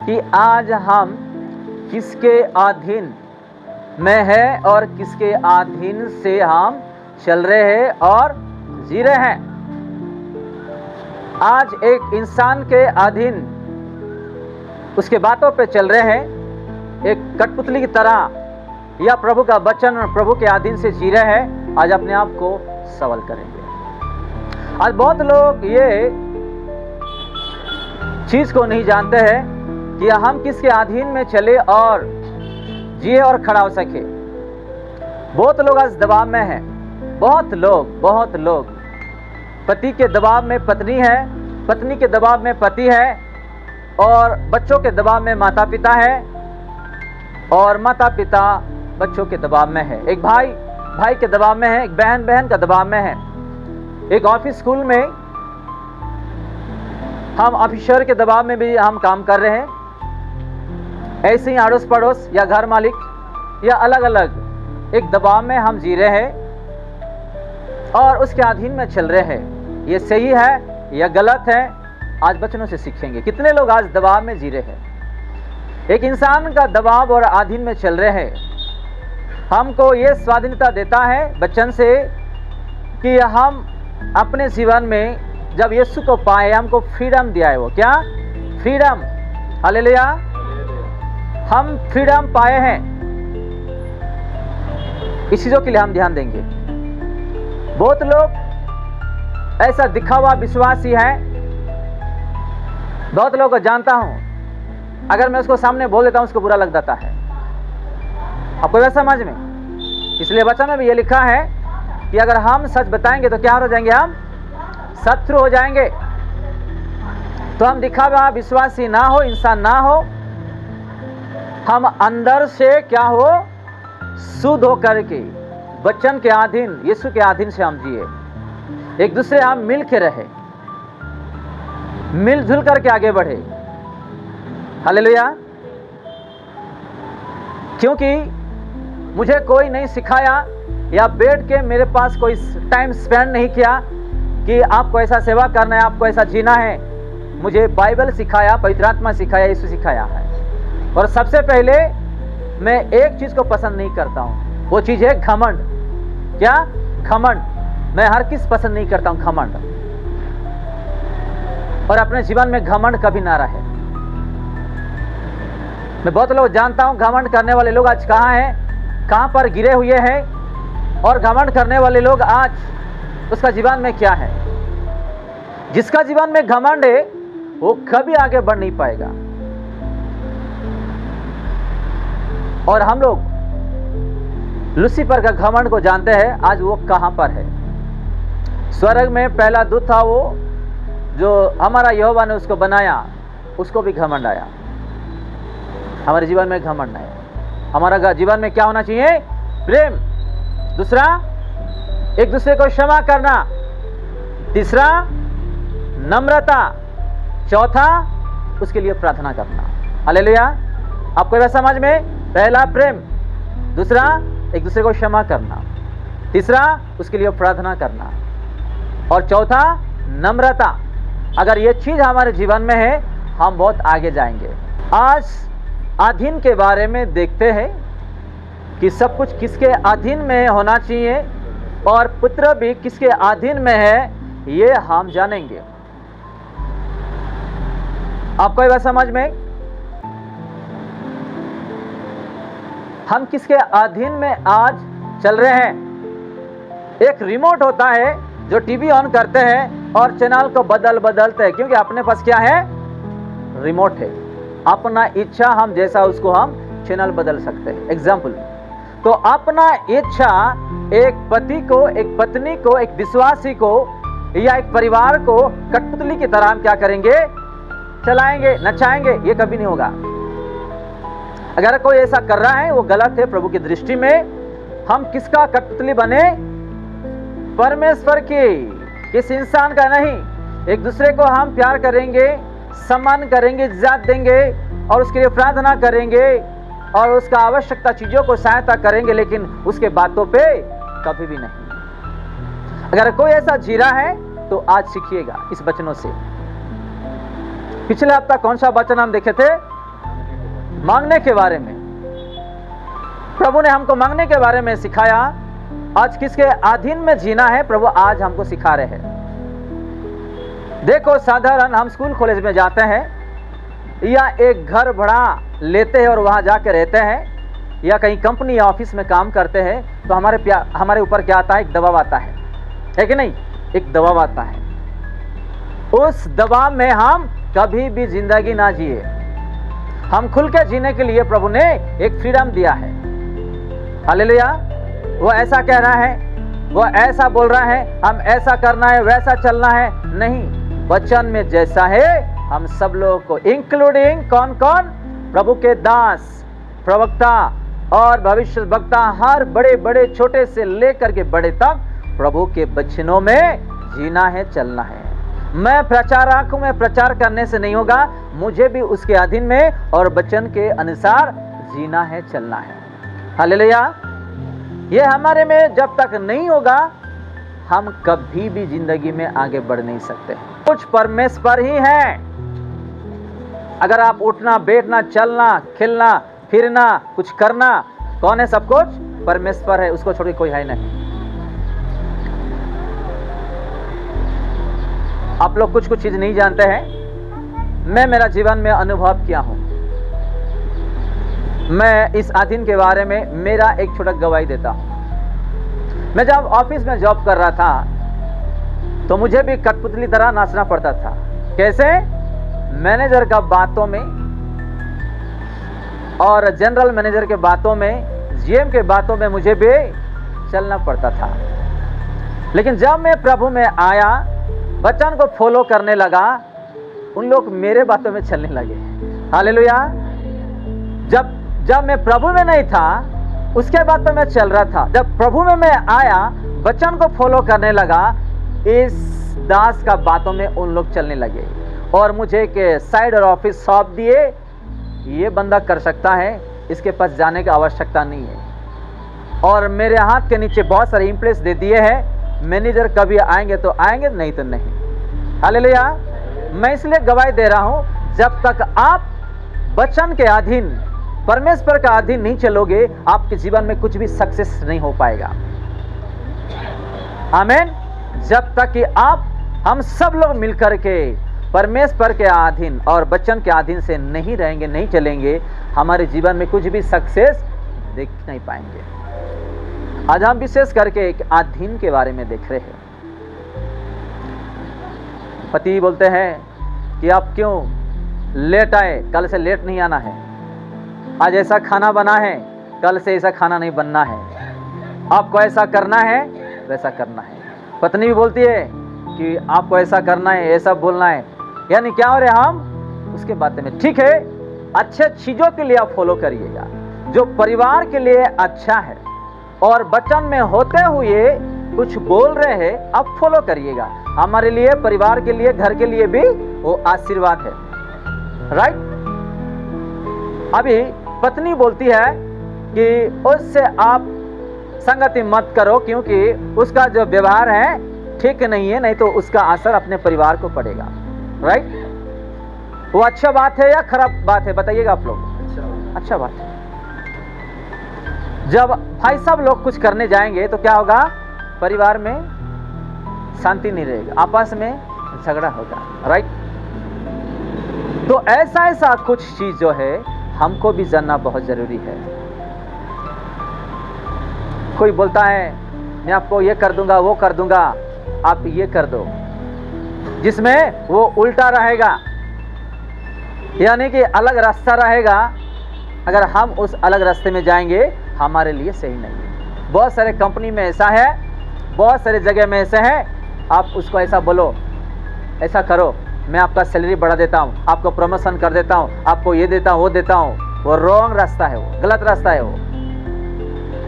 कि आज हम किसके अधीन में है और किसके अधीन से हम चल रहे हैं और जी रहे हैं। आज एक इंसान के अधीन उसके बातों पे चल रहे हैं, एक कठपुतली की तरह, या प्रभु का वचन और प्रभु के अधीन से जी रहे हैं। आज अपने आप को सवाल करेंगे। आज बहुत लोग ये चीज को नहीं जानते हैं कि हम किसके अधीन में चले और जिए और खड़ा हो सके। बहुत लोग आज दबाव में हैं। बहुत लोग पति के दबाव में पत्नी है, पत्नी के दबाव में पति है, और बच्चों के दबाव में माता पिता है, और माता पिता बच्चों के दबाव में है। एक भाई के दबाव में है, एक बहन का दबाव में है। एक ऑफिस स्कूल में हम ऑफिसर के दबाव में भी हम काम कर रहे हैं। ऐसे ही अड़ोस पड़ोस या घर मालिक या अलग अलग एक दबाव में हम जी रहे हैं और उसके अधीन में चल रहे हैं। ये सही है या गलत है, आज बचनों से सीखेंगे। कितने लोग आज दबाव में जी रहे हैं। एक इंसान का दबाव और अधीन में चल रहे हैं। हमको ये स्वाधीनता देता है वचन से कि हम अपने जीवन में जब यीशु को पाए, हमको फ्रीडम दिया है। वो क्या? फ्रीडम। हालेलुया। हम फ्रीडम पाए हैं। इस चीजों के लिए हम ध्यान देंगे। बहुत लोग ऐसा दिखा हुआ विश्वासी है। बहुत लोगों को जानता हूं, अगर मैं उसको सामने बोल देता हूं उसको बुरा लग जाता है। आपको वैसा समझ में? इसलिए वचन में भी ये लिखा है कि अगर हम सच बताएंगे तो क्या हो जाएंगे? हम शत्रु हो जाएंगे। तो हम दिखावा विश्वासी ना हो, इंसान ना हो, हम अंदर से क्या हो? शुद्ध हो करके वचन के अधीन, यीशु के अधीन से हम जिए। एक दूसरे हम मिल के रहे, मिलजुल करके आगे बढ़े। हालेलुया। क्योंकि मुझे कोई नहीं सिखाया या बैठ के मेरे पास कोई टाइम स्पेंड नहीं किया कि आपको ऐसा सेवा करना है, आपको ऐसा जीना है। मुझे बाइबल सिखाया, पवित्र आत्मा सिखाया, यीशु सिखाया है। और सबसे पहले मैं एक चीज को पसंद नहीं करता हूं, वो चीज है घमंड। क्या? घमंड। मैं हर किस पसंद नहीं करता हूं घमंड। और अपने जीवन में घमंड कभी ना रहे। मैं बहुत लोग जानता हूं घमंड करने वाले लोग आज कहां हैं, कहां पर गिरे हुए हैं, और घमंड करने वाले लोग आज उसका जीवन में क्या है। जिसका जीवन में घमंड है वो कभी आगे बढ़ नहीं पाएगा। और हम लोग लूसीफर का घमंड को जानते हैं। आज वो कहां पर है? स्वर्ग में पहला दूत था, वो जो हमारा यहोवा ने उसको बनाया, उसको भी घमंड आया। हमारे जीवन में घमंड है। हमारा जीवन में क्या होना चाहिए? प्रेम। दूसरा, एक दूसरे को क्षमा करना। तीसरा, नम्रता। चौथा, उसके लिए प्रार्थना करना। हालेलुया। आपको वह समझ में? पहला प्रेम, दूसरा एक दूसरे को क्षमा करना, तीसरा उसके लिए प्रार्थना करना, और चौथा नम्रता। अगर ये चीज हमारे जीवन में है, हम बहुत आगे जाएंगे। आज अधीन के बारे में देखते हैं कि सब कुछ किसके अधीन में होना चाहिए और पुत्र भी किसके अधीन में है, ये हम जानेंगे। आपको यह समझ में? हम किसके अधीन में आज चल रहे हैं। एक रिमोट होता है जो टीवी ऑन करते हैं और चैनल को बदलते हैं, क्योंकि अपने पास क्या है? रिमोट है। अपना इच्छा हम जैसा उसको हम चैनल बदल सकते हैं। एग्जाम्पल, तो अपना इच्छा एक पति को, एक पत्नी को, एक विश्वासी को या एक परिवार को कठपुतली की तरह हम क्या करेंगे? चलाएंगे, नचाएंगे। ये कभी नहीं होगा। अगर कोई ऐसा कर रहा है वो गलत है प्रभु की दृष्टि में। हम किसका कठपुतली बने? परमेश्वर की, किस इंसान का नहीं। एक दूसरे को हम प्यार करेंगे, सम्मान करेंगे, इज्जत देंगे और उसके लिए प्रार्थना करेंगे और उसका आवश्यकता चीजों को सहायता करेंगे, लेकिन उसके बातों पे कभी भी नहीं। अगर कोई ऐसा जी रहा है तो आज सीखिएगा इस वचनों से। पिछले हफ्ता कौन सा वचन हम देखे थे? मांगने के बारे में। प्रभु ने हमको मांगने के बारे में सिखाया। आज किसके अधीन में जीना है प्रभु आज हमको सिखा रहे हैं। देखो, साधारण हम स्कूल कॉलेज में जाते हैं या एक घर भाड़ा लेते हैं और वहां जाके रहते हैं, या कहीं कंपनी या ऑफिस में काम करते हैं, तो हमारे ऊपर क्या आता है? एक दबाव आता है कि नहीं? एक दबाव आता है। उस दबाव में हम कभी भी जिंदगी ना जिए। हम खुल के जीने के लिए प्रभु ने एक फ्रीडम दिया है। हालेलुया। वो ऐसा कह रहा है, वो ऐसा बोल रहा है, हम ऐसा करना है, वैसा चलना है, नहीं। वचन में जैसा है हम सब लोगों को, इंक्लूडिंग कौन कौन? प्रभु के दास, प्रवक्ता और भविष्य वक्ता, हर बड़े बड़े छोटे से लेकर के बड़े तक प्रभु के वचनों में जीना है, चलना है। मैं प्रचारक हूं, मैं प्रचार करने से नहीं होगा, मुझे भी उसके अधीन में और वचन के अनुसार जीना है, चलना है। हालेलुया। ये हमारे में जब तक नहीं होगा हम कभी भी जिंदगी में आगे बढ़ नहीं सकते। कुछ परमेश्वर ही है। अगर आप उठना, बैठना, चलना, खेलना, फिरना, कुछ करना, कौन है? सब कुछ परमेश्वर है, उसको छोड़ के कोई है नहीं। आप लोग कुछ कुछ चीज नहीं जानते हैं। मैं मेरा जीवन में अनुभव किया हूं। मैं इस अधीन के बारे में मेरा एक छोटा गवाही देता हूं। मैं जब ऑफिस में जॉब कर रहा था तो मुझे भी कठपुतली तरह नाचना पड़ता था। कैसे? मैनेजर का बातों में और जनरल मैनेजर के बातों में, जीएम के बातों में मुझे भी चलना पड़ता था। लेकिन जब मैं प्रभु में आया, वचन को फॉलो करने लगा, उन लोग मेरे बातों में चलने लगे। हालेलुया। जब मैं प्रभु में नहीं था उसके बातों में चल रहा था। जब प्रभु में मैं आया, वचन को फॉलो करने लगा, इस दास का बातों में उन लोग चलने लगे और मुझे के साइड और ऑफिस सौंप दिए। ये बंदा कर सकता है, इसके पास जाने की आवश्यकता नहीं है। और मेरे हाथ के नीचे बहुत सारे इम्प्लेस दे दिए हैं। मैनेजर कभी आएंगे तो आएंगे, नहीं तो नहीं। हालेलुया। मैं इसलिए गवाही दे रहा हूं, जब तक आप वचन के अधीन, परमेश्वर का अधीन नहीं चलोगे, आपके जीवन में कुछ भी सक्सेस नहीं हो पाएगा। आमीन। जब तक कि हम सब लोग मिलकर के परमेश्वर के अधीन और वचन के अधीन से नहीं रहेंगे, नहीं चलेंगे, हमारे जीवन में कुछ भी सक्सेस देख नहीं पाएंगे। आज हम विशेष करके एक अधीन के बारे में देख रहे हैं। पति बोलते हैं कि आप क्यों लेट आए, कल से लेट नहीं आना है। आज ऐसा खाना बना है, कल से ऐसा खाना नहीं बनना है। आपको ऐसा करना है, वैसा करना है। पत्नी भी बोलती है कि आपको ऐसा करना है, ऐसा बोलना है। यानी क्या हो रहे हम उसके बातें में। ठीक है, अच्छे चीजों के लिए आप फॉलो करिएगा, जो परिवार के लिए अच्छा है और वचन में होते हुए कुछ बोल रहे हैं, आप फॉलो करिएगा। हमारे लिए, परिवार के लिए, घर के लिए भी वो आशीर्वाद है। राइट। अभी पत्नी बोलती है कि उससे आप संगति मत करो, क्योंकि उसका जो व्यवहार है ठीक नहीं है, नहीं तो उसका असर अपने परिवार को पड़ेगा। राइट। वो अच्छा बात है या खराब बात है, बताइएगा आप लोग। अच्छा बात है। जब भाई साहब लोग कुछ करने जाएंगे तो क्या होगा? परिवार में शांति नहीं रहेगी, आपस में झगड़ा होगा। राइट। तो ऐसा कुछ चीज जो है हमको भी जानना बहुत जरूरी है। कोई बोलता है मैं आपको ये कर दूंगा, वो कर दूंगा, आप ये कर दो, जिसमें वो उल्टा रहेगा, यानी कि अलग रास्ता रहेगा। अगर हम उस अलग रास्ते में जाएंगे, हमारे लिए सही नहीं है। बहुत सारे कंपनी में ऐसा है, बहुत सारे जगह में ऐसे है। आप उसको ऐसा बोलो, ऐसा करो, मैं आपका सैलरी बढ़ा देता हूँ, आपको प्रमोशन कर देता हूँ, आपको ये देता हूँ, वो देता हूँ। वो रॉन्ग रास्ता है, वो गलत रास्ता है वो।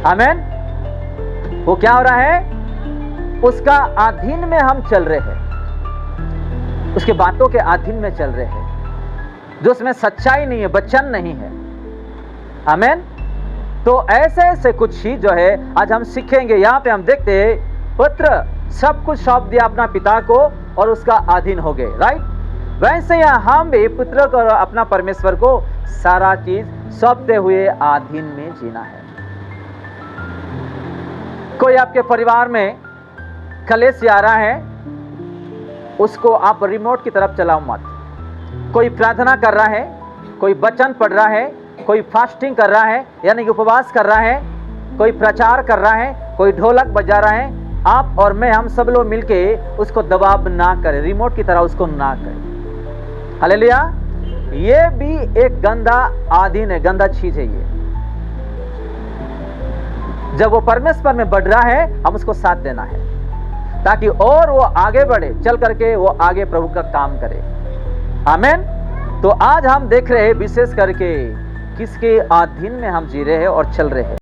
आमीन। वो क्या हो रहा है? उसका अधीन में हम चल रहे हैं, उसके बातों के अधीन में चल रहे हैं, जो उसमें सच्चाई नहीं है, वचन नहीं है। आमीन। तो ऐसे कुछ ही जो है आज हम सीखेंगे। यहाँ पे हम देखते हैं, पुत्र सब कुछ सौंप दिया अपना पिता को और उसका अधीन हो गए। राइट। वैसे यहाँ हम भी पुत्र को और अपना परमेश्वर को सारा चीज सौंपते हुए अधीन में जीना है। कोई आपके परिवार में कलेश आ रहा है, उसको आप रिमोट की तरफ चलाओ मत। कोई प्रार्थना कर रहा है, कोई वचन पढ़ रहा है, कोई फास्टिंग कर रहा है यानी कि उपवास कर रहा है, कोई प्रचार कर रहा है, कोई ढोलक बजा रहा है, आप और मैं, हम सब लोग मिलके उसको दबाव ना करें, रिमोट की तरह उसको ना करें। हालेलुया। ये भी एक गंदा अधीन है, गंदा चीज है ये। जब वो परमेश्वर में बढ़ रहा है, हम उसको साथ देना है ताकि और वो आगे बढ़े, चल करके वो आगे प्रभु का काम करे। आमीन। तो आज हम देख रहे हैं विशेष करके किसके अधीन में हम जी रहे हैं और चल रहे हैं।